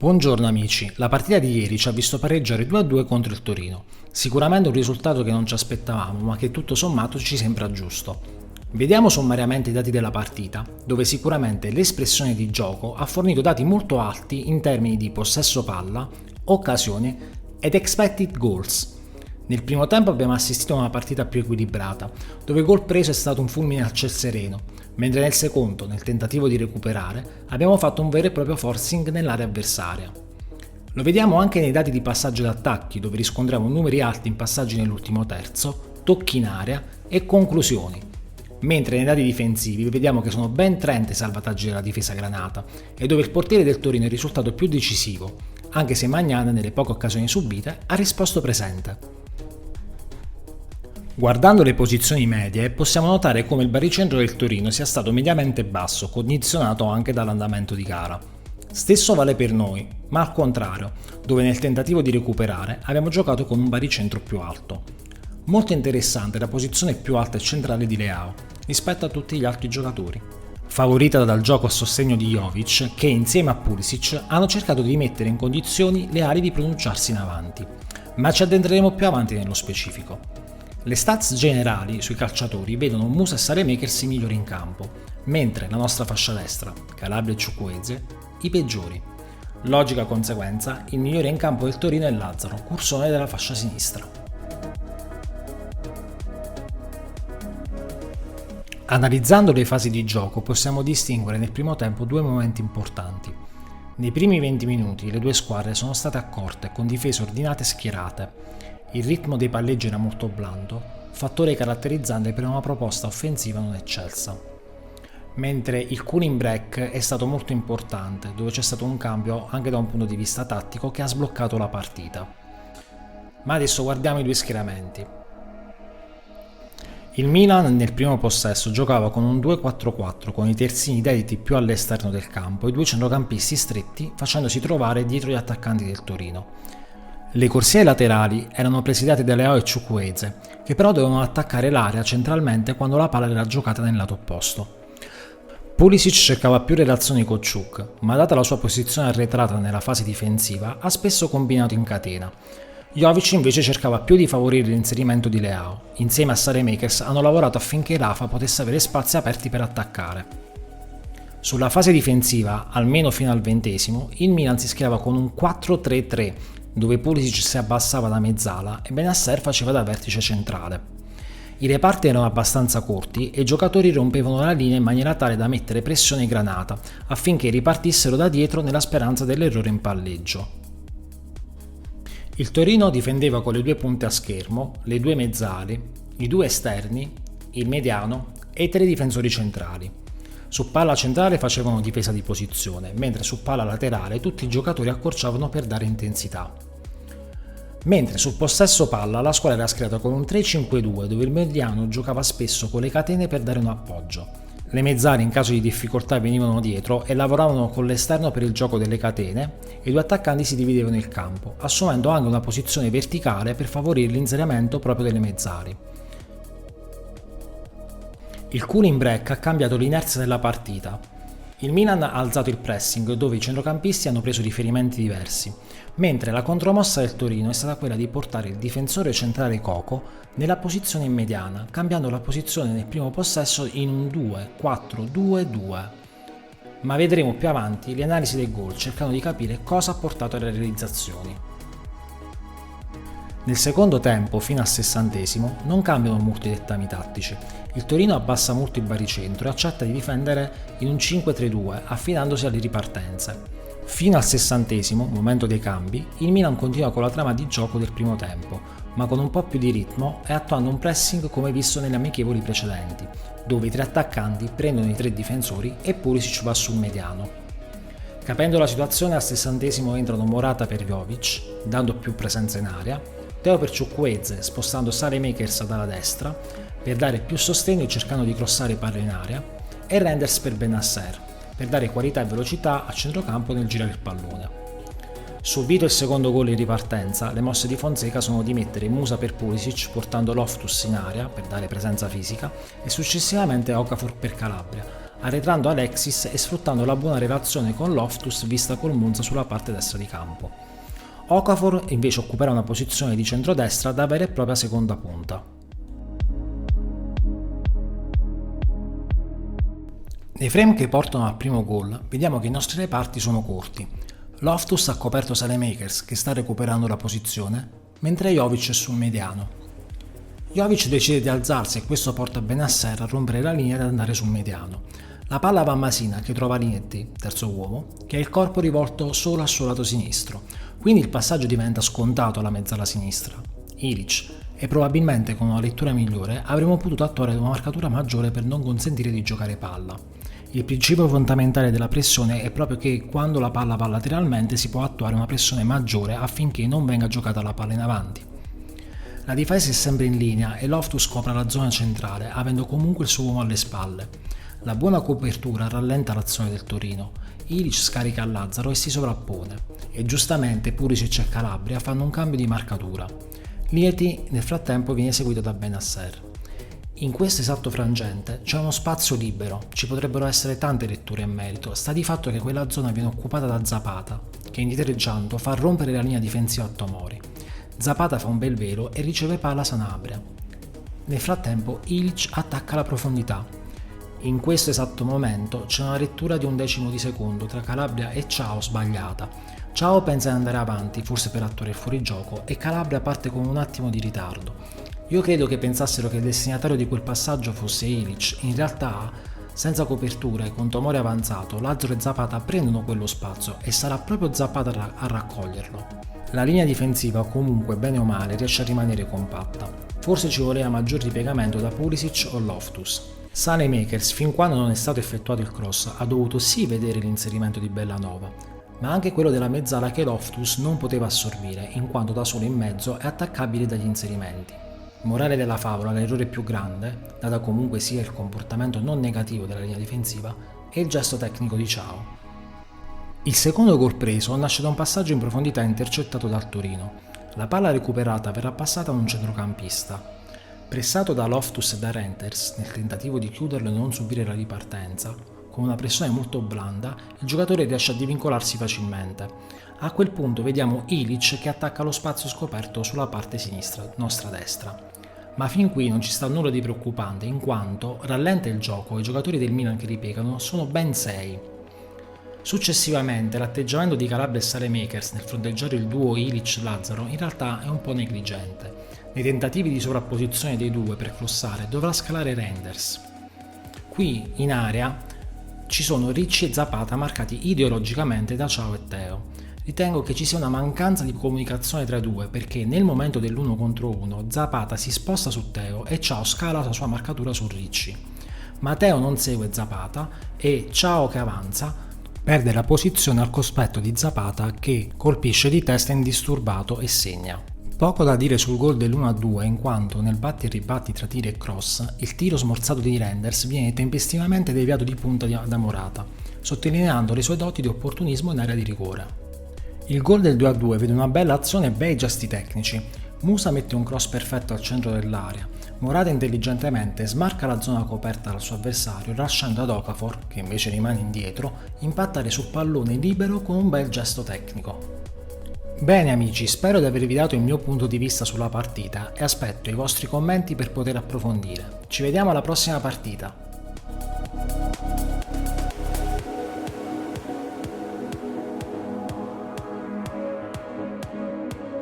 Buongiorno amici, la partita di ieri ci ha visto pareggiare 2-2 contro il Torino. Sicuramente un risultato che non ci aspettavamo, ma che tutto sommato ci sembra giusto. Vediamo sommariamente i dati della partita, dove sicuramente l'espressione di gioco ha fornito dati molto alti in termini di possesso palla, occasioni ed expected goals. Nel primo tempo abbiamo assistito a una partita più equilibrata, dove il gol preso è stato un fulmine a ciel sereno, mentre nel secondo, nel tentativo di recuperare, abbiamo fatto un vero e proprio forcing nell'area avversaria. Lo vediamo anche nei dati di passaggio d'attacchi, dove riscontriamo numeri alti in passaggi nell'ultimo terzo, tocchi in area e conclusioni, mentre nei dati difensivi vediamo che sono ben 30 i salvataggi della difesa granata e dove il portiere del Torino è il risultato più decisivo, anche se Magnana nelle poche occasioni subite ha risposto presente. Guardando le posizioni medie possiamo notare come il baricentro del Torino sia stato mediamente basso, condizionato anche dall'andamento di gara. Stesso vale per noi, ma al contrario, dove nel tentativo di recuperare abbiamo giocato con un baricentro più alto. Molto interessante la posizione più alta e centrale di Leao, rispetto a tutti gli altri giocatori. Favorita dal gioco a sostegno di Jovic, che insieme a Pulisic hanno cercato di mettere in condizioni le ali di pronunciarsi in avanti, ma ci addentreremo più avanti nello specifico. Le stats generali sui calciatori vedono Musa e Saelemaekers i migliori in campo, mentre la nostra fascia destra, Calabria e Chukwueze, i peggiori. Logica conseguenza, il migliore in campo del Torino è Lazzaro, cursore della fascia sinistra. Analizzando le fasi di gioco possiamo distinguere nel primo tempo due momenti importanti. Nei primi 20 minuti le due squadre sono state accorte con difese ordinate e schierate. Il ritmo dei palleggi era molto blando, fattore caratterizzante per una proposta offensiva non eccelsa. Mentre il cooling break è stato molto importante, dove c'è stato un cambio anche da un punto di vista tattico che ha sbloccato la partita. Ma adesso guardiamo i due schieramenti. Il Milan nel primo possesso giocava con un 2-4-4 con i terzini dediti più all'esterno del campo e due centrocampisti stretti facendosi trovare dietro gli attaccanti del Torino. Le corsie laterali erano presidiate da Leao e Chukwueze, che però dovevano attaccare l'area centralmente quando la palla era giocata nel lato opposto. Pulisic cercava più relazioni con Chuk, ma data la sua posizione arretrata nella fase difensiva ha spesso combinato in catena. Jovic invece cercava più di favorire l'inserimento di Leao. Insieme a Saelemaekers hanno lavorato affinché Rafa potesse avere spazi aperti per attaccare. Sulla fase difensiva, almeno fino al 20°, il Milan si schierava con un 4-3-3, dove Pulisic si abbassava da mezzala e Bennacer faceva da vertice centrale. I reparti erano abbastanza corti e i giocatori rompevano la linea in maniera tale da mettere pressione ai Granata affinché ripartissero da dietro nella speranza dell'errore in palleggio. Il Torino difendeva con le due punte a schermo, le due mezzali, i due esterni, il mediano e i tre difensori centrali. Su palla centrale facevano difesa di posizione, mentre su palla laterale tutti i giocatori accorciavano per dare intensità. Mentre sul possesso palla la squadra era schierata con un 3-5-2 dove il mediano giocava spesso con le catene per dare un appoggio. Le mezzali in caso di difficoltà venivano dietro e lavoravano con l'esterno per il gioco delle catene e i due attaccanti si dividevano il campo, assumendo anche una posizione verticale per favorire l'inserimento proprio delle mezzali. Il cooling break ha cambiato l'inerzia della partita. Il Milan ha alzato il pressing dove i centrocampisti hanno preso riferimenti diversi, mentre la contromossa del Torino è stata quella di portare il difensore centrale Coco nella posizione mediana, cambiando la posizione nel primo possesso in un 2-4-2-2. Ma vedremo più avanti le analisi del gol cercando di capire cosa ha portato alle realizzazioni. Nel secondo tempo, fino al 60°, non cambiano molti dettami tattici. Il Torino abbassa molto il baricentro e accetta di difendere in un 5-3-2, affidandosi alle ripartenze. Fino al 60°, momento dei cambi, il Milan continua con la trama di gioco del primo tempo, ma con un po' più di ritmo e attuando un pressing come visto nelle amichevoli precedenti, dove i tre attaccanti prendono i tre difensori e Pulisic va sul mediano. Capendo la situazione, al 60° entrano Morata per Jovic, dando più presenza in area, Teo per Chukwueze, spostando Saelemaekers dalla destra, per dare più sostegno e cercando di crossare palle in area, e Reinders per Bennacer, per dare qualità e velocità a centrocampo nel girare il pallone. Subito il secondo gol in ripartenza, le mosse di Fonseca sono di mettere Musa per Pulisic portando Loftus in area per dare presenza fisica e successivamente Okafor per Calabria, arretrando Alexis e sfruttando la buona relazione con Loftus vista col Monza sulla parte destra di campo. Okafor invece occuperà una posizione di centrodestra da vera e propria seconda punta. Nei frame che portano al primo gol vediamo che i nostri reparti sono corti. Loftus ha coperto Saelemaekers che sta recuperando la posizione, mentre Jovic è sul mediano. Jovic decide di alzarsi e questo porta Bennacer a rompere la linea ed andare sul mediano. La palla va a Masina che trova Linetti, terzo uomo, che ha il corpo rivolto solo al suo lato sinistro, quindi il passaggio diventa scontato alla mezzala sinistra. Ilić, e probabilmente con una lettura migliore avremmo potuto attuare una marcatura maggiore per non consentire di giocare palla. Il principio fondamentale della pressione è proprio che quando la palla va lateralmente si può attuare una pressione maggiore affinché non venga giocata la palla in avanti. La difesa è sempre in linea e Loftus copre la zona centrale, avendo comunque il suo uomo alle spalle. La buona copertura rallenta l'azione del Torino. Ilić scarica a Lazzaro e si sovrappone. E giustamente Pulisic e Calabria fanno un cambio di marcatura. Lieti nel frattempo viene seguito da Bennacer. In questo esatto frangente c'è uno spazio libero, ci potrebbero essere tante letture in merito, sta di fatto che quella zona viene occupata da Zapata, che indietreggiando fa rompere la linea difensiva a Tomori. Zapata fa un bel velo e riceve palla Sanabria. Nel frattempo Ilić attacca la profondità. In questo esatto momento c'è una lettura di un decimo di secondo tra Calabria e Ciao sbagliata. Ciao pensa di andare avanti, forse per attuare il fuorigioco, e Calabria parte con un attimo di ritardo. Io credo che pensassero che il destinatario di quel passaggio fosse Ilić, in realtà senza copertura e con Tomori avanzato, Lazzaro e Zapata prendono quello spazio e sarà proprio Zapata a raccoglierlo. La linea difensiva comunque bene o male riesce a rimanere compatta, forse ci voleva maggior ripiegamento da Pulisic o Loftus. Saelemaekers, fin quando non è stato effettuato il cross, ha dovuto sì vedere l'inserimento di Bellanova, ma anche quello della mezzala che Loftus non poteva assorbire, in quanto da solo in mezzo è attaccabile dagli inserimenti. Morale della favola, l'errore più grande, data comunque sia il comportamento non negativo della linea difensiva, è il gesto tecnico di Ciao. Il secondo gol preso nasce da un passaggio in profondità intercettato dal Torino. La palla recuperata verrà passata a un centrocampista. Pressato da Loftus e da Reinders, nel tentativo di chiuderlo e non subire la ripartenza, con una pressione molto blanda, il giocatore riesce a divincolarsi facilmente. A quel punto vediamo Ilić che attacca lo spazio scoperto sulla parte sinistra, nostra destra. Ma fin qui non ci sta nulla di preoccupante, in quanto rallenta il gioco e i giocatori del Milan che ripiegano sono ben 6. Successivamente l'atteggiamento di Calabria e Saelemaekers nel fronteggiare il duo Ilić-Lazzaro in realtà è un po' negligente. Nei tentativi di sovrapposizione dei due per crossare dovrà scalare Reinders. Qui in area ci sono Ricci e Zapata marcati ideologicamente da Ciao e Teo. Ritengo che ci sia una mancanza di comunicazione tra i due perché nel momento dell'1 contro 1 Zapata si sposta su Teo e Ciao scala la sua marcatura su Ricci. Ma Teo non segue Zapata e Ciao che avanza perde la posizione al cospetto di Zapata che colpisce di testa indisturbato e segna. Poco da dire sul gol dell'1-2 in quanto nel batti e ribatti tra tiro e cross il tiro smorzato di Reinders viene tempestivamente deviato di punta da Morata, sottolineando le sue doti di opportunismo in area di rigore. Il gol del 2-2 vede una bella azione e bei gesti tecnici. Musa mette un cross perfetto al centro dell'area. Morata intelligentemente smarca la zona coperta dal suo avversario, lasciando ad Okafor, che invece rimane indietro, impattare sul pallone libero con un bel gesto tecnico. Bene amici, spero di avervi dato il mio punto di vista sulla partita e aspetto i vostri commenti per poter approfondire. Ci vediamo alla prossima partita!